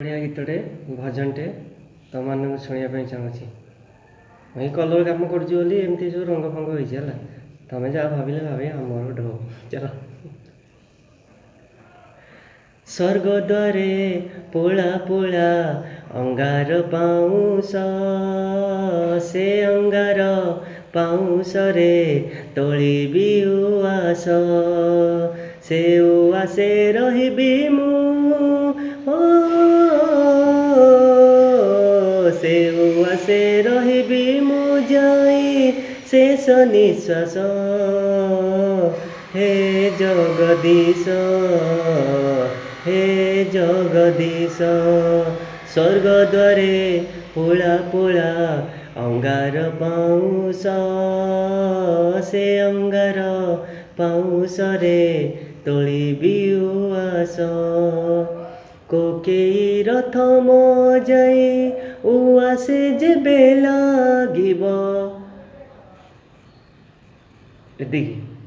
बढ़िया गीतटे भजनटे तुम मान शुणापी चाहूँगी मुझे कलर कम करमती सब रंग फंग होगा तुम जहाँ भाविले भावे आमर ढो चल स्वर्ग द्वारे पोला पोला अंगार पाउस से अंगार पाउस रे तोली भी उआस से उआसे रही मु से उआसे रही मु जाई शेष निश्वास हे जगदीश हे जगदीश स्वर्ग द्वारे पोला पोला अंगार पाउस से अंगार पाउस रे तोली बिउआस कोकेई रथ मजाई उआसे जेबे लागिब एतिकी।